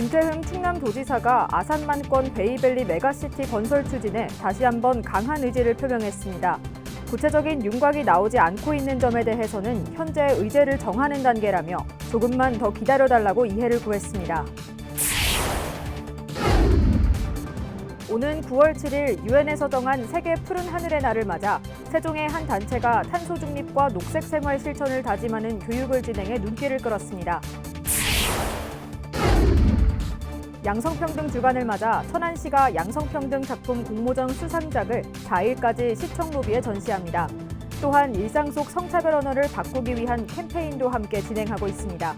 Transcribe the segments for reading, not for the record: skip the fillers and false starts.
김태흠 충남도지사가 아산만권 베이밸리 메가시티 건설 추진에 다시 한번 강한 의지를 표명했습니다. 구체적인 윤곽이 나오지 않고 있는 점에 대해서는 현재 의제를 정하는 단계라며 조금만 더 기다려달라고 이해를 구했습니다. 오는 9월 7일 유엔에서 정한 세계 푸른 하늘의 날을 맞아 세종의 한 단체가 탄소 중립과 녹색 생활 실천을 다짐하는 교육을 진행해 눈길을 끌었습니다. 양성평등 주간을 맞아 천안시가 양성평등 작품 공모전 수상작을 4일까지 시청 로비에 전시합니다. 또한 일상 속 성차별 언어를 바꾸기 위한 캠페인도 함께 진행하고 있습니다.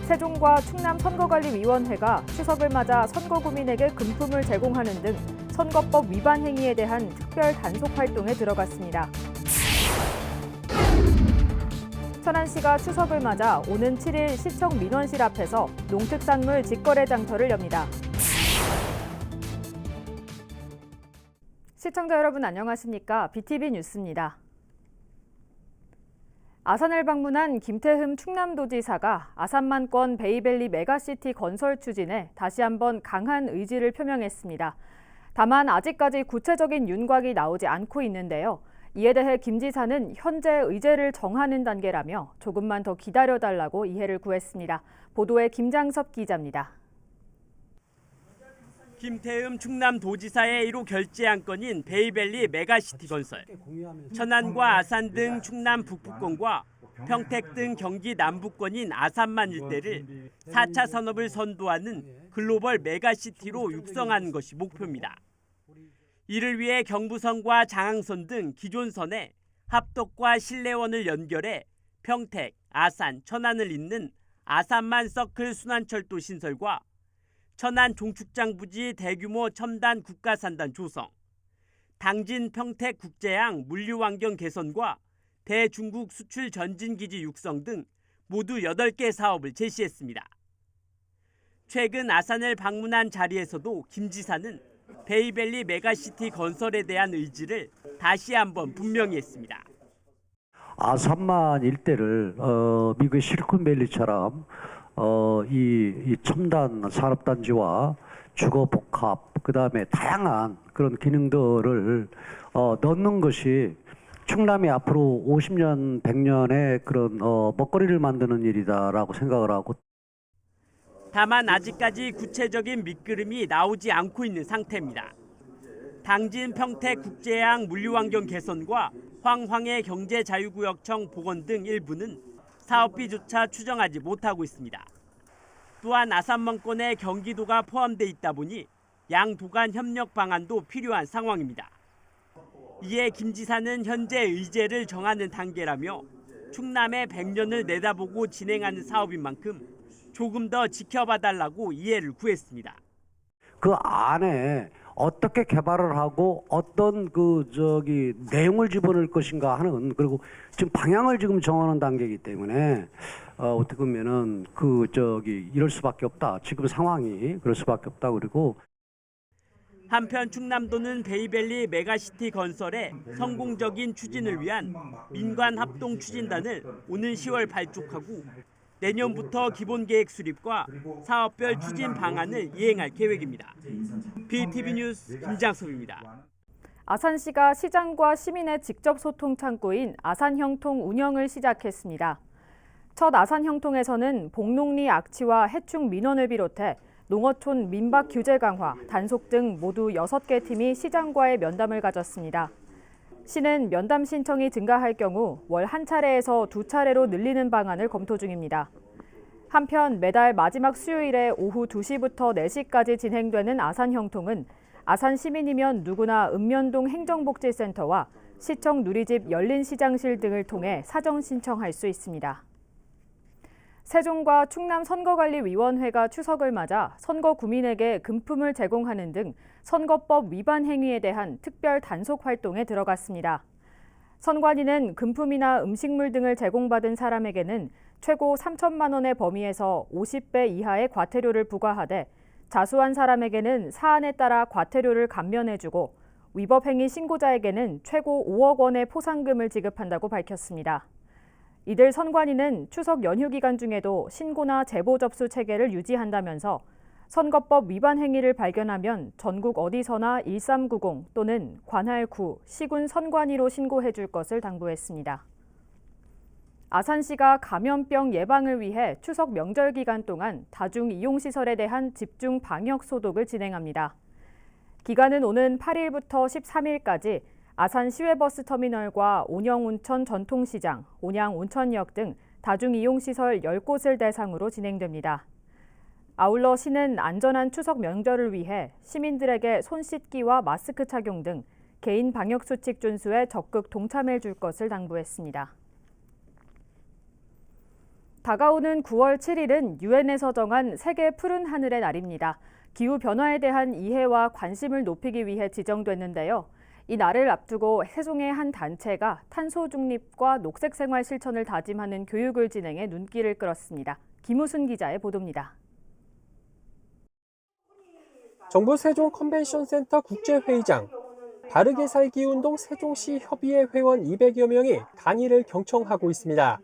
세종과 충남 선거관리위원회가 추석을 맞아 선거구민에게 금품을 제공하는 등 선거법 위반 행위에 대한 특별 단속 활동에 들어갔습니다. 천안시가 추석을 맞아 오는 7일 시청 민원실 앞에서 농특산물 직거래 장터를 엽니다. 시청자 여러분 안녕하십니까? BTV 뉴스입니다. 아산을 방문한 김태흠 충남도지사가 아산만권 베이밸리 메가시티 건설 추진에 다시 한번 강한 의지를 표명했습니다. 다만 아직까지 구체적인 윤곽이 나오지 않고 있는데요. 이에 대해 김 지사는 현재 의제를 정하는 단계라며 조금만 더 기다려달라고 이해를 구했습니다. 보도에 김장섭 기자입니다. 김태흠 충남도지사의 1호 결재 안건인 베이밸리 메가시티 건설. 천안과 아산 등 충남 북부권과 평택 등 경기 남부권인 아산만 일대를 4차 산업을 선도하는 글로벌 메가시티로 육성하는 것이 목표입니다. 이를 위해 경부선과 장항선 등 기존 선에 합덕과 신례원을 연결해 평택, 아산, 천안을 잇는 아산만 서클 순환철도 신설과 천안 종축장 부지 대규모 첨단 국가산단 조성, 당진 평택 국제항 물류환경 개선과 대중국 수출 전진기지 육성 등 모두 8개 사업을 제시했습니다. 최근 아산을 방문한 자리에서도 김 지사는 베이밸리 메가시티 건설에 대한 의지를 다시 한번 분명히 했습니다. 아산만 일대를 미국의 실리콘밸리처럼 이 첨단 산업단지와 주거복합, 그다음에 다양한 그런 기능들을 넣는 것이 충남이 앞으로 50년, 100년의 그런 먹거리를 만드는 일이다라고 생각을 하고. 다만 아직까지 구체적인 밑그림이 나오지 않고 있는 상태입니다. 당진 평택 국제항 물류환경 개선과 황황해 경제자유구역청 복원 등 일부는 사업비조차 추정하지 못하고 있습니다. 또한 아산만권에 경기도가 포함돼 있다 보니 양도 간 협력 방안도 필요한 상황입니다. 이에 김 지사는 현재 의제를 정하는 단계라며 충남의 100년을 내다보고 진행하는 사업인 만큼 조금 더 지켜봐달라고 이해를 구했습니다. 그 안에 어떻게 개발을 하고 어떤 내용을 집어넣을 것인가 하는, 그리고 지금 방향을 지금 정하는 단계이기 때문에 어떻게 보면은 이럴 수밖에 없다. 지금 상황이 그럴 수밖에 없다. 그리고 한편 충남도는 베이밸리 메가시티 건설의 성공적인 추진을 위한 민관 합동 추진단을 오는 10월 발족하고 내년부터 기본계획 수립과 사업별 추진 방안을 이행할 계획입니다. BTV 뉴스 김장섭입니다. 아산시가 시장과 시민의 직접 소통 창구인 아산형통 운영을 시작했습니다. 첫 아산형통에서는 복농리 악취와 해충 민원을 비롯해 농어촌 민박 규제 강화, 단속 등 모두 6개 팀이 시장과의 면담을 가졌습니다. 시는 면담 신청이 증가할 경우 월 한 차례에서 2차례로 늘리는 방안을 검토 중입니다. 한편 매달 마지막 수요일에 오후 2시부터 4시까지 진행되는 아산형통은 아산 시민이면 누구나 읍면동 행정복지센터와 시청 누리집 열린시장실 등을 통해 사전 신청할 수 있습니다. 세종과 충남 선거관리위원회가 추석을 맞아 선거구민에게 금품을 제공하는 등 선거법 위반 행위에 대한 특별 단속 활동에 들어갔습니다. 선관위는 금품이나 음식물 등을 제공받은 사람에게는 최고 3천만 원의 범위에서 50배 이하의 과태료를 부과하되 자수한 사람에게는 사안에 따라 과태료를 감면해주고 위법 행위 신고자에게는 최고 5억 원의 포상금을 지급한다고 밝혔습니다. 이들 선관위는 추석 연휴 기간 중에도 신고나 제보 접수 체계를 유지한다면서 선거법 위반 행위를 발견하면 전국 어디서나 1390 또는 관할 구, 시군 선관위로 신고해 줄 것을 당부했습니다. 아산시가 감염병 예방을 위해 추석 명절 기간 동안 다중 이용시설에 대한 집중 방역 소독을 진행합니다. 기간은 오는 8일부터 13일까지 아산 시외버스 터미널과 온영온천 전통시장, 온양온천역 등 다중 이용시설 10곳을 대상으로 진행됩니다. 아울러 시는 안전한 추석 명절을 위해 시민들에게 손 씻기와 마스크 착용 등 개인 방역수칙 준수에 적극 동참해 줄 것을 당부했습니다. 다가오는 9월 7일은 유엔에서 정한 세계 푸른 하늘의 날입니다. 기후변화에 대한 이해와 관심을 높이기 위해 지정됐는데요. 이 날을 앞두고 세종의 한 단체가 탄소 중립과 녹색 생활 실천을 다짐하는 교육을 진행해 눈길을 끌었습니다. 김우순 기자의 보도입니다. 정부 세종 컨벤션센터 국제회의장, 바르게 살기 운동 세종시 협의회 회원 200여 명이 강의를 경청하고 있습니다.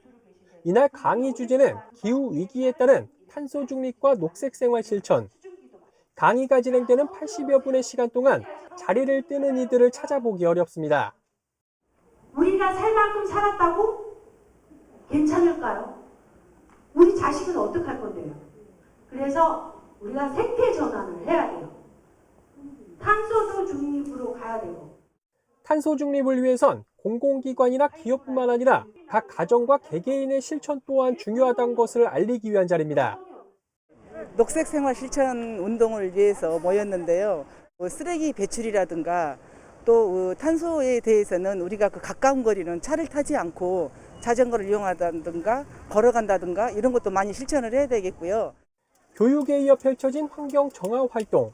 이날 강의 주제는 기후위기에 따른 탄소 중립과 녹색 생활 실천. 강의가 진행되는 80여 분의 시간 동안 자리를 뜨는 이들을 찾아보기 어렵습니다. 우리가 살 만큼 살았다고? 괜찮을까요? 우리 자식은 어떡할 건데요? 그래서 우리가 생태 전환을 해야 돼요. 탄소도 중립으로 가야 되고. 탄소 중립을 위해선 공공기관이나 기업뿐만 아니라 각 가정과 개개인의 실천 또한 중요하다는 것을 알리기 위한 자리입니다. 녹색 생활 실천 운동을 위해서 모였는데요. 쓰레기 배출이라든가 또 탄소에 대해서는 우리가 그 가까운 거리는 차를 타지 않고 자전거를 이용한다든가 걸어간다든가 이런 것도 많이 실천을 해야 되겠고요. 교육에 이어 펼쳐진 환경 정화 활동.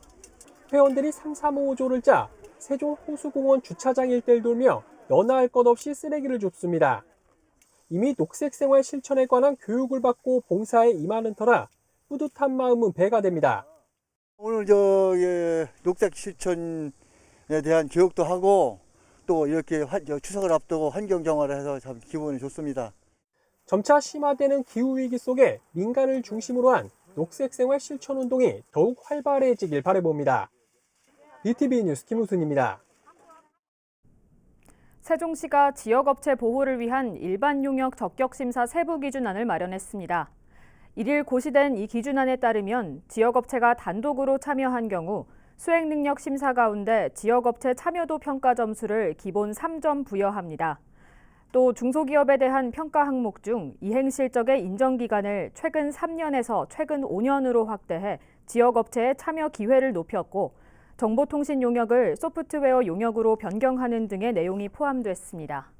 회원들이 335조를 짜 세종 호수공원 주차장 일대를 돌며 여나 할 것 없이 쓰레기를 줍습니다. 이미 녹색 생활 실천에 관한 교육을 받고 봉사에 임하는 터라 뿌듯한 마음은 배가 됩니다. 오늘 녹색 실천에 대한 교육도 하고 또 이렇게 추석을 앞두고 환경 정화를 해서 참 기분이 좋습니다. 점차 심화되는 기후위기 속에 민간을 중심으로 한 녹색 생활 실천 운동이 더욱 활발해지길 바라봅니다. BTV 뉴스 김우순입니다. 세종시가 지역업체 보호를 위한 일반 용역 적격 심사 세부 기준안을 마련했습니다. 1일 고시된 이 기준안에 따르면 지역업체가 단독으로 참여한 경우 수행능력 심사 가운데 지역업체 참여도 평가 점수를 기본 3점 부여합니다. 또 중소기업에 대한 평가 항목 중 이행실적의 인정기간을 최근 3년에서 최근 5년으로 확대해 지역업체의 참여 기회를 높였고 정보통신 용역을 소프트웨어 용역으로 변경하는 등의 내용이 포함됐습니다.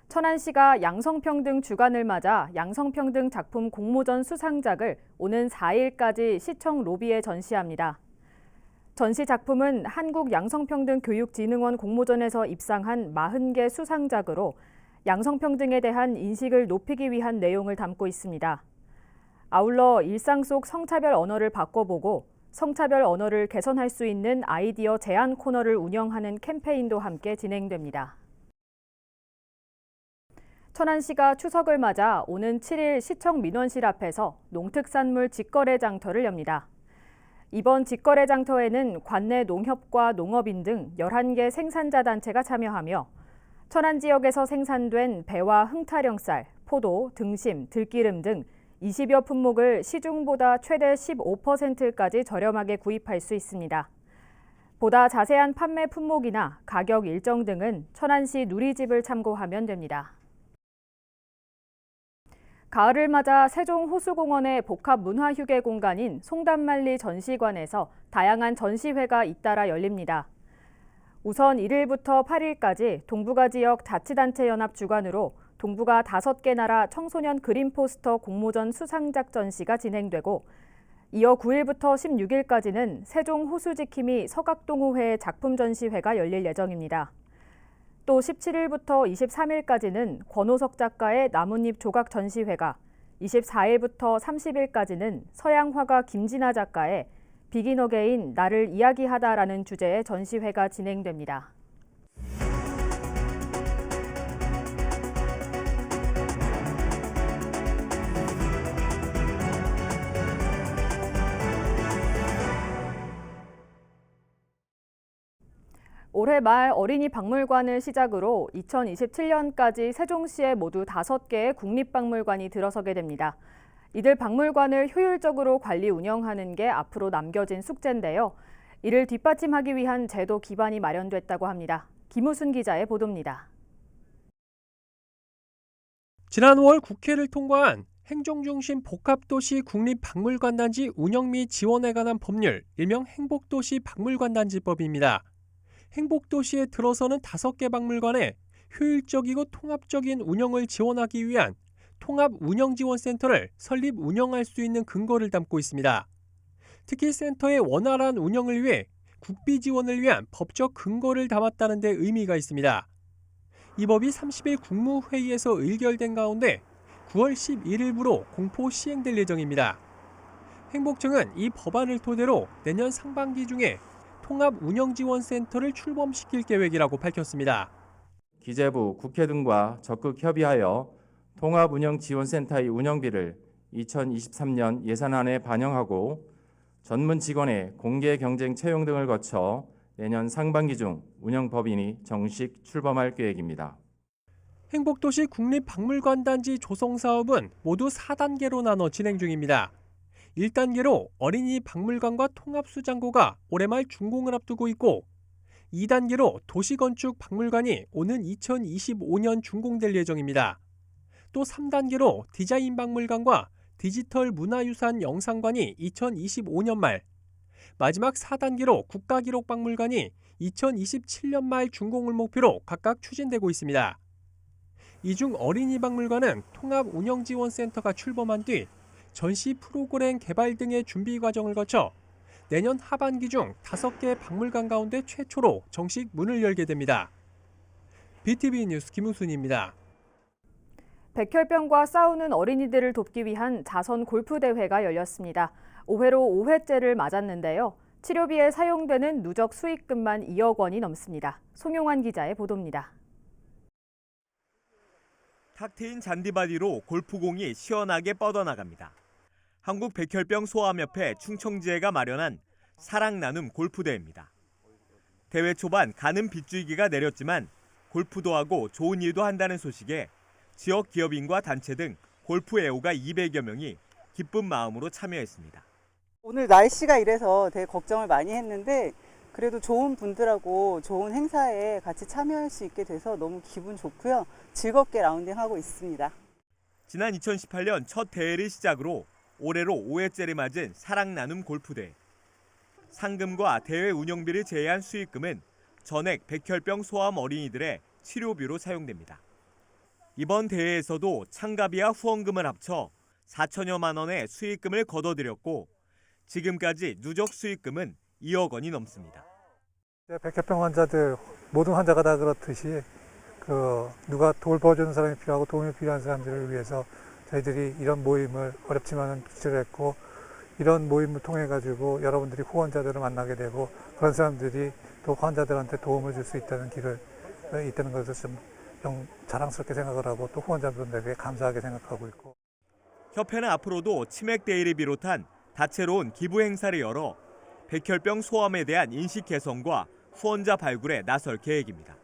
천안시가 양성평등 주간을 맞아 양성평등 작품 공모전 수상작을 오는 4일까지 시청 로비에 전시합니다. 전시 작품은 한국양성평등교육진흥원 공모전에서 입상한 40개 수상작으로 양성평등에 대한 인식을 높이기 위한 내용을 담고 있습니다. 아울러 일상 속 성차별 언어를 바꿔보고 성차별 언어를 개선할 수 있는 아이디어 제안 코너를 운영하는 캠페인도 함께 진행됩니다. 천안시가 추석을 맞아 오는 7일 시청 민원실 앞에서 농특산물 직거래 장터를 엽니다. 이번 직거래 장터에는 관내 농협과 농업인 등 11개 생산자 단체가 참여하며 천안 지역에서 생산된 배와 흥타령쌀, 포도, 등심, 들기름 등 20여 품목을 시중보다 최대 15%까지 저렴하게 구입할 수 있습니다. 보다 자세한 판매 품목이나 가격 일정 등은 천안시 누리집을 참고하면 됩니다. 가을을 맞아 세종 호수공원의 복합 문화휴게 공간인 송담만리 전시관에서 다양한 전시회가 잇따라 열립니다. 우선 1일부터 8일까지 동북아 지역 자치단체 연합 주관으로 동북아 5개 나라 청소년 그림 포스터 공모전 수상작 전시가 진행되고 이어 9일부터 16일까지는 세종 호수지킴이 서각동호회 작품 전시회가 열릴 예정입니다. 또 17일부터 23일까지는 권호석 작가의 나뭇잎 조각 전시회가, 24일부터 30일까지는 서양 화가 김진아 작가의 비긴 어게인 나를 이야기하다라는 주제의 전시회가 진행됩니다. 올해 말 어린이 박물관을 시작으로 2027년까지 세종시에 모두 5개의 국립박물관이 들어서게 됩니다. 이들 박물관을 효율적으로 관리 운영하는 게 앞으로 남겨진 숙제인데요. 이를 뒷받침하기 위한 제도 기반이 마련됐다고 합니다. 김우순 기자의 보도입니다. 지난 5월 국회를 통과한 행정중심 복합도시 국립박물관단지 운영 및 지원에 관한 법률, 일명 행복도시 박물관단지법입니다. 행복도시에 들어서는 5개 박물관에 효율적이고 통합적인 운영을 지원하기 위한 통합운영지원센터를 설립 운영할 수 있는 근거를 담고 있습니다. 특히 센터의 원활한 운영을 위해 국비 지원을 위한 법적 근거를 담았다는 데 의미가 있습니다. 이 법이 30일 국무회의에서 의결된 가운데 9월 11일부로 공포 시행될 예정입니다. 행복청은 이 법안을 토대로 내년 상반기 중에 통합운영지원센터를 출범시킬 계획이라고 밝혔습니다. 기재부, 국회 등과 적극 협의하여 통합운영지원센터의 운영비를 2023년 예산안에 반영하고 전문 직원의 공개 경쟁 채용 등을 거쳐 내년 상반기 중 운영법인이 정식 출범할 계획입니다. 행복도시 국립박물관단지 조성 사업은 모두 4단계로 나눠 진행 중입니다. 1단계로 어린이 박물관과 통합수장고가 올해 말 준공을 앞두고 있고 2단계로 도시건축 박물관이 오는 2025년 준공될 예정입니다. 또 3단계로 디자인 박물관과 디지털 문화유산 영상관이 2025년 말, 마지막 4단계로 국가기록박물관이 2027년 말 준공을 목표로 각각 추진되고 있습니다. 이 중 어린이 박물관은 통합운영지원센터가 출범한 뒤 전시 프로그램 개발 등의 준비 과정을 거쳐 내년 하반기 중 5개 박물관 가운데 최초로 정식 문을 열게 됩니다. BTV 뉴스 김우순입니다. 백혈병과 싸우는 어린이들을 돕기 위한 자선 골프 대회가 열렸습니다. 5회로 5회째를 맞았는데요. 치료비에 사용되는 누적 수익금만 2억 원이 넘습니다. 송용환 기자의 보도입니다. 탁 트인 잔디바디로 골프공이 시원하게 뻗어나갑니다. 한국 백혈병 소아암협회 충청지회가 마련한 사랑 나눔 골프대회입니다. 대회 초반 가는 빗줄기가 내렸지만 골프도 하고 좋은 일도 한다는 소식에 지역 기업인과 단체 등 골프 애호가 200여 명이 기쁜 마음으로 참여했습니다. 오늘 날씨가 이래서 되게 걱정을 많이 했는데 그래도 좋은 분들하고 좋은 행사에 같이 참여할 수 있게 돼서 너무 기분 좋고요. 즐겁게 라운딩하고 있습니다. 지난 2018년 첫 대회를 시작으로 올해로 5회째를 맞은 사랑 나눔 골프대회. 상금과 대회 운영비를 제외한 수익금은 전액 백혈병 소아암 어린이들의 치료비로 사용됩니다. 이번 대회에서도 참가비와 후원금을 합쳐 4천여만 원의 수익금을 거둬들였고 지금까지 누적 수익금은 2억 원이 넘습니다. 백혈병 환자들 모든 환자가 다 그렇듯이 누가 돌봐주는 사람이 필요하고 도움이 필요한 사람들을 위해서 저희들이 이런 모임을 어렵지만은 주최했고 이런 모임을 통해 가지고 여러분들이 후원자들을 만나게 되고 그런 사람들이 또 환자들한테 도움을 줄 수 있다는 길을 있다는 것을 좀 자랑스럽게 생각을 하고 또 후원자분들에게 감사하게 생각하고 있고. 협회는 앞으로도 치맥 데이를 비롯한 다채로운 기부 행사를 열어 백혈병 소아암에 대한 인식 개선과 후원자 발굴에 나설 계획입니다.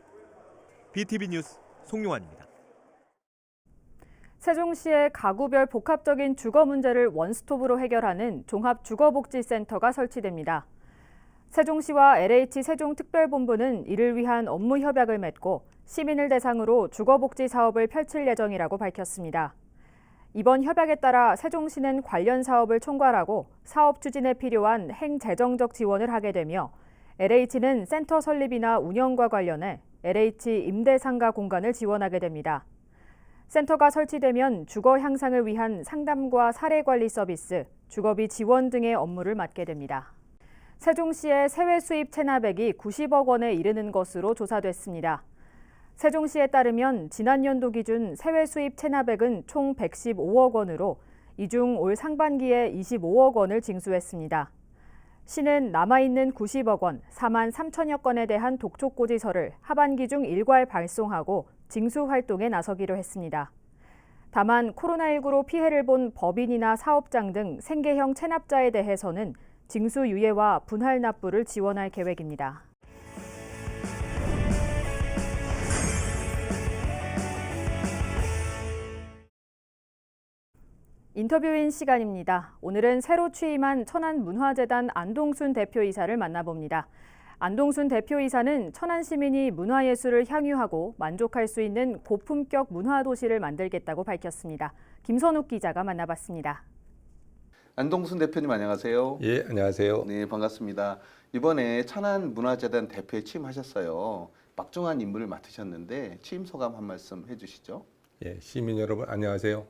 BTV 뉴스 송용환입니다. 세종시의 가구별 복합적인 주거 문제를 원스톱으로 해결하는 종합주거복지센터가 설치됩니다. 세종시와 LH 세종특별본부는 이를 위한 업무 협약을 맺고 시민을 대상으로 주거복지 사업을 펼칠 예정이라고 밝혔습니다. 이번 협약에 따라 세종시는 관련 사업을 총괄하고 사업 추진에 필요한 행재정적 지원을 하게 되며 LH는 센터 설립이나 운영과 관련해 LH 임대상가 공간을 지원하게 됩니다. 센터가 설치되면 주거 향상을 위한 상담과 사례관리 서비스, 주거비 지원 등의 업무를 맡게 됩니다. 세종시의 세외 수입 체납액이 90억 원에 이르는 것으로 조사됐습니다. 세종시에 따르면 지난 연도 기준 세외 수입 체납액은 총 115억 원으로 이 중 올 상반기에 25억 원을 징수했습니다. 시는 남아있는 90억 원, 4만 3천여 건에 대한 독촉고지서를 하반기 중 일괄 발송하고 징수 활동에 나서기로 했습니다. 다만 코로나19로 피해를 본 법인이나 사업장 등 생계형 체납자에 대해서는 징수 유예와 분할 납부를 지원할 계획입니다. 인터뷰인 시간입니다. 오늘은 새로 취임한 천안문화재단 안동순 대표이사를 만나봅니다. 안동순 대표이사는 천안 시민이 문화예술을 향유하고 만족할 수 있는 고품격 문화도시를 만들겠다고 밝혔습니다. 김선욱 기자가 만나봤습니다. 안동순 대표님 안녕하세요. 예, 안녕하세요. 네, 반갑습니다. 이번에 천안문화재단 대표에 취임하셨어요. 막중한 임무를 맡으셨는데 취임 소감 한 말씀 해주시죠. 예, 시민 여러분 안녕하세요.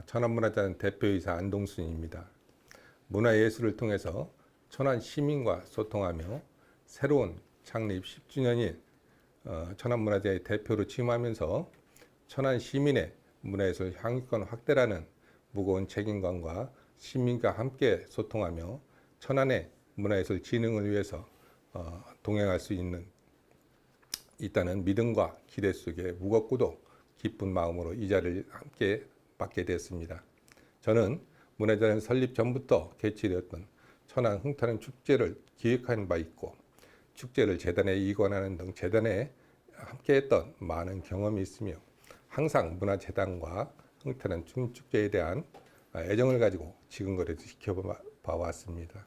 천안문화재단 대표이사 안동순입니다. 문화예술을 통해서 천안 시민과 소통하며 새로운 창립 10주년인 천안문화재의 대표로 취임하면서 천안 시민의 문화예술 향유권 확대라는 무거운 책임감과 시민과 함께 소통하며 천안의 문화예술 진흥을 위해서 동행할 수 있다는 믿음과 기대 속에 무겁고도 기쁜 마음으로 이 자리를 함께 맡게 됐습니다. 저는 문화재단 설립 전부터 개최되었던 천안 흥타는 축제를 기획한 바 있고 축제를 재단에 이관하는 등 재단에 함께했던 많은 경험이 있으며 항상 문화재단과 흥타는 춤축제에 대한 애정을 가지고 지금까지도 지켜봐 왔습니다.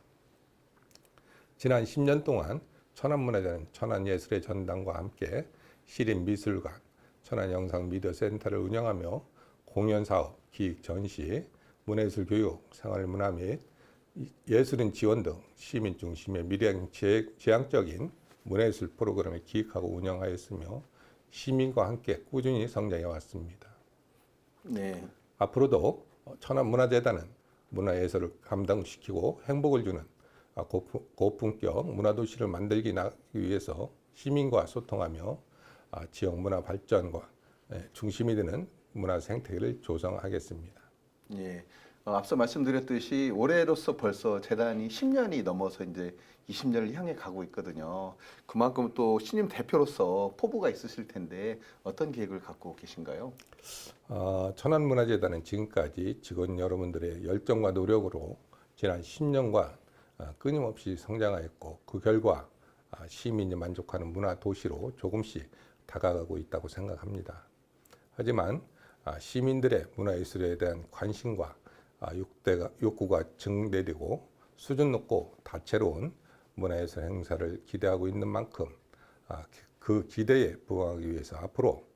지난 10년 동안 천안문화재단은 천안예술의 전당과 함께 시립미술관, 천안영상미디어센터를 운영하며 공연사업, 기획, 전시, 문화예술 교육, 생활문화 및 예술인 지원 등 시민 중심의 미래형 지향적인 문화예술 프로그램을 기획하고 운영하였으며 시민과 함께 꾸준히 성장해 왔습니다. 네. 앞으로도 천안문화재단은 문화예술을 감당시키고 행복을 주는 고품격 문화도시를 만들기 위해서 시민과 소통하며 지역 문화 발전과 중심이 되는 문화 생태계를 조성하겠습니다. 예. 앞서 말씀드렸듯이 올해로서 벌써 재단이 10년이 넘어서 이제 20년을 향해 가고 있거든요. 그만큼 또 신임 대표로서 포부가 있으실 텐데 어떤 계획을 갖고 계신가요? 천안문화재단은 지금까지 직원 여러분들의 열정과 노력으로 지난 10년간 끊임없이 성장하였고 그 결과 시민이 만족하는 문화도시로 조금씩 다가가고 있다고 생각합니다. 하지만 시민들의 문화예술에 대한 관심과 욕구가 증대되고 수준 높고 다채로운 문화예술 행사를 기대하고 있는 만큼 그 기대에 부응하기 위해서 앞으로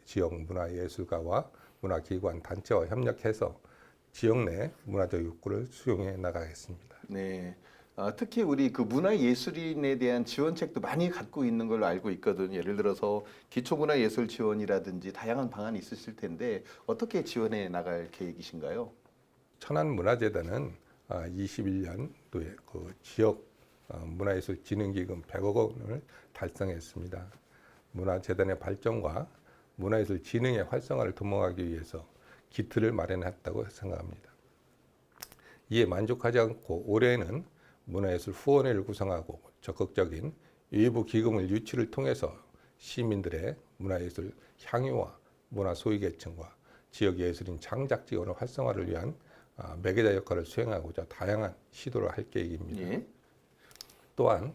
지역 문화예술가와 문화기관 단체와 협력해서 지역 내 문화적 욕구를 수용해 나가겠습니다. 네. 특히 우리 그 문화예술인에 대한 지원책도 많이 갖고 있는 걸로 알고 있거든요. 예를 들어서 기초문화예술 지원이라든지 다양한 방안이 있으실 텐데 어떻게 지원해 나갈 계획이신가요? 천안문화재단은 21년도에 그 지역 문화예술 진흥기금 100억 원을 달성했습니다. 문화재단의 발전과 문화예술 진흥의 활성화를 도모하기 위해서 기틀을 마련했다고 생각합니다. 이에 만족하지 않고 올해에는 문화예술 후원회를 구성하고 적극적인 외부 기금을 유치를 통해서 시민들의 문화예술 향유와 문화 소외계층과 지역예술인 창작 지원의 활성화를 위한 매개자 역할을 수행하고자 다양한 시도를 할 계획입니다. 예. 또한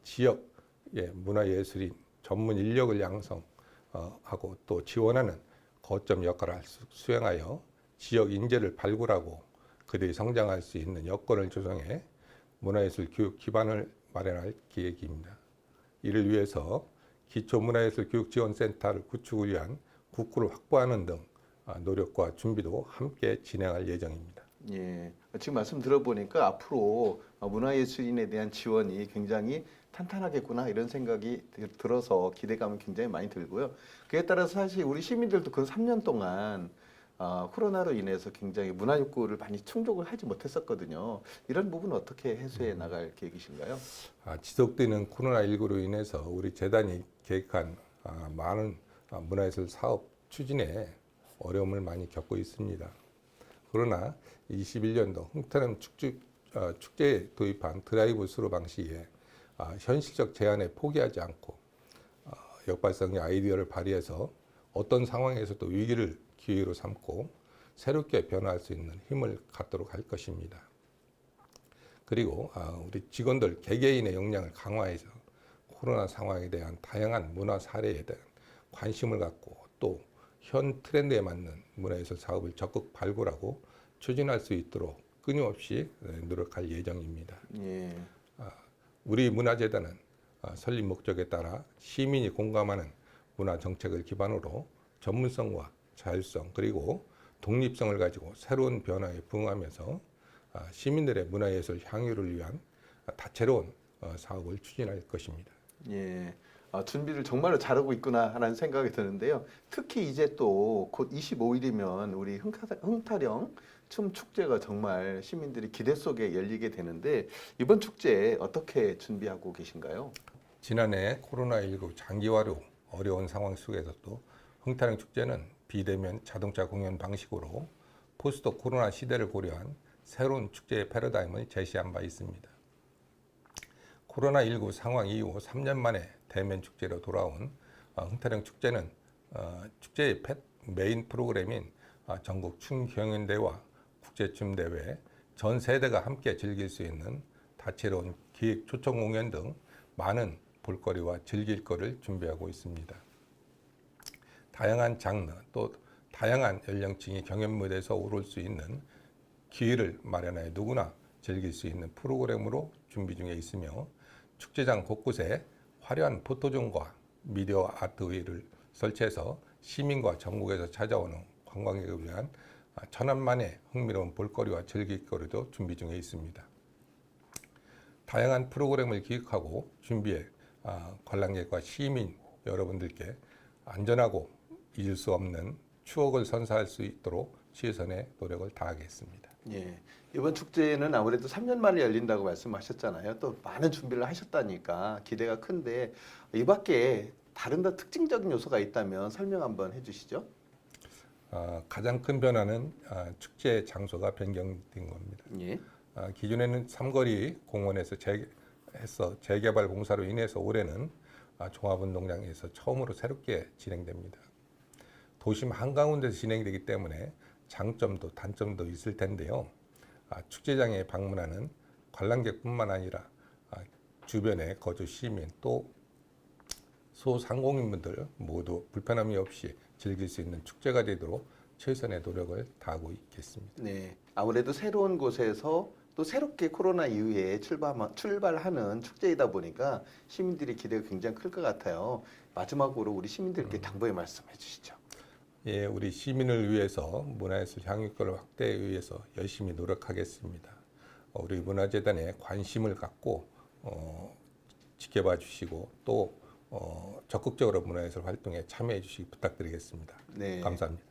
지역의 문화예술인 전문 인력을 양성하고 또 지원하는 거점 역할을 수행하여 지역 인재를 발굴하고 그들이 성장할 수 있는 여건을 조성해 문화예술 교육 기반을 마련할 계획입니다. 이를 위해서 기초문화예술교육지원센터를 구축을 위한 국구를 확보하는 등 노력과 준비도 함께 진행할 예정입니다. 예. 지금 말씀 들어보니까 앞으로 문화예술인에 대한 지원이 굉장히 탄탄하겠구나 이런 생각이 들어서 기대감은 굉장히 많이 들고요. 그에 따라서 사실 우리 시민들도 그 3년 동안 코로나로 인해서 굉장히 문화욕구를 많이 충족을 하지 못했었거든요. 이런 부분은 어떻게 해소해 나갈 계획이신가요? 지속되는 코로나19로 인해서 우리 재단이 계획한 많은 문화예술 사업 추진에 어려움을 많이 겪고 있습니다. 그러나 21년도 흥타는 축제에 도입한 드라이브 스루 방식에 현실적 제한에 포기하지 않고 역발상의 아이디어를 발휘해서 어떤 상황에서도 위기를 기회로 삼고 새롭게 변화할 수 있는 힘을 갖도록 할 것입니다. 그리고 우리 직원들 개개인의 역량을 강화해서 코로나 상황에 대한 다양한 문화 사례에 대한 관심을 갖고 또 현 트렌드에 맞는 문화예술 사업을 적극 발굴하고 추진할 수 있도록 끊임없이 노력할 예정입니다. 예. 우리 문화재단은 설립 목적에 따라 시민이 공감하는 문화 정책을 기반으로 전문성과 자율성 그리고 독립성을 가지고 새로운 변화에 부응하면서 시민들의 문화예술 향유를 위한 다채로운 사업을 추진할 것입니다. 예. 준비를 정말로 잘하고 있구나 하는 생각이 드는데요. 특히 이제 또 곧 25일이면 우리 흥타령 춤 축제가 정말 시민들이 기대 속에 열리게 되는데 이번 축제 어떻게 준비하고 계신가요? 지난해 코로나19 장기화로 어려운 상황 속에서도 흥타령 축제는 비대면 자동차 공연 방식으로 포스트 코로나 시대를 고려한 새로운 축제의 패러다임을 제시한 바 있습니다. 코로나19 상황 이후 3년 만에 대면 축제로 돌아온 흥타령 축제는 축제의 메인 프로그램인 전국 춤 경연대회와 국제춤 대회, 전 세대가 함께 즐길 수 있는 다채로운 기획 초청 공연 등 많은 볼거리와 즐길 거리를 준비하고 있습니다. 다양한 장르 또 다양한 연령층이 경연 무대에서 오를 수 있는 기회를 마련하여 누구나 즐길 수 있는 프로그램으로 준비 중에 있으며 축제장 곳곳에 화려한 포토존과 미디어 아트웨이를 설치해서 시민과 전국에서 찾아오는 관광객을 위한 천안만의 흥미로운 볼거리와 즐길거리도 준비 중에 있습니다. 다양한 프로그램을 기획하고 준비해 관람객과 시민 여러분들께 안전하고 잊을 수 없는 추억을 선사할 수 있도록 최선의 노력을 다하겠습니다. 예. 이번 축제는 아무래도 3년 만에 열린다고 말씀하셨잖아요. 또 많은 준비를 하셨다니까 기대가 큰데 이 밖에 다른 더 특징적인 요소가 있다면 설명 한번 해주시죠. 가장 큰 변화는 축제 장소가 변경된 겁니다. 예. 기존에는 삼거리 공원에서 재개발 공사로 인해서 올해는 종합운동장에서 처음으로 새롭게 진행됩니다. 도심 한가운데서 진행되기 때문에 장점도 단점도 있을 텐데요. 축제장에 방문하는 관람객뿐만 아니라 주변의 거주 시민 또 소상공인분들 모두 불편함이 없이 즐길 수 있는 축제가 되도록 최선의 노력을 다하고 있겠습니다. 네, 아무래도 새로운 곳에서 또 새롭게 코로나 이후에 출발하는 축제이다 보니까 시민들의 기대가 굉장히 클 것 같아요. 마지막으로 우리 시민들께 당부의 말씀해 주시죠. 예, 우리 시민을 위해서 문화예술 향유권을 확대에 위해서 열심히 노력하겠습니다. 우리 문화재단에 관심을 갖고 지켜봐 주시고 또 적극적으로 문화예술 활동에 참여해 주시기 부탁드리겠습니다. 네. 감사합니다.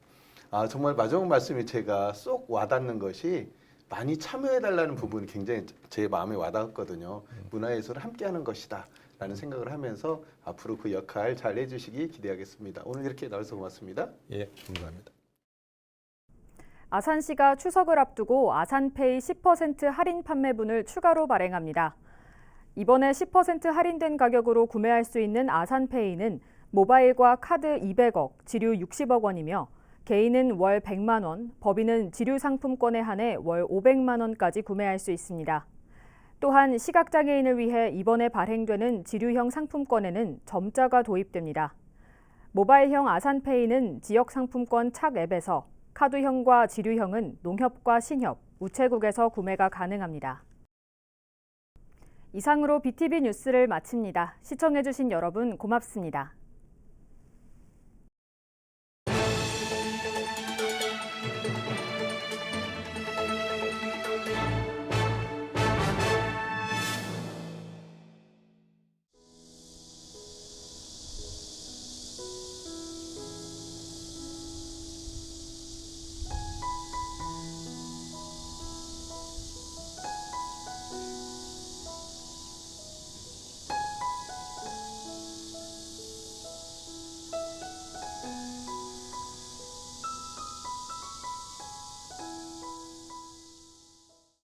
정말 마지막 말씀이 제가 쏙 와닿는 것이 많이 참여해달라는 부분이 굉장히 제 마음에 와닿았거든요. 문화예술을 함께하는 것이다 라는 생각을 하면서 앞으로 그 역할 잘 해주시기 기대하겠습니다. 오늘 이렇게 나와서 고맙습니다. 예, 감사합니다. 아산시가 추석을 앞두고 아산페이 10% 할인 판매분을 추가로 발행합니다. 이번에 10% 할인된 가격으로 구매할 수 있는 아산페이는 모바일과 카드 200억, 지류 60억 원이며 개인은 월 100만 원, 법인은 지류 상품권에 한해 월 500만 원까지 구매할 수 있습니다. 또한 시각장애인을 위해 이번에 발행되는 지류형 상품권에는 점자가 도입됩니다. 모바일형 아산페이는 지역상품권 착 앱에서, 카드형과 지류형은 농협과 신협, 우체국에서 구매가 가능합니다. 이상으로 BTV 뉴스를 마칩니다. 시청해주신 여러분 고맙습니다.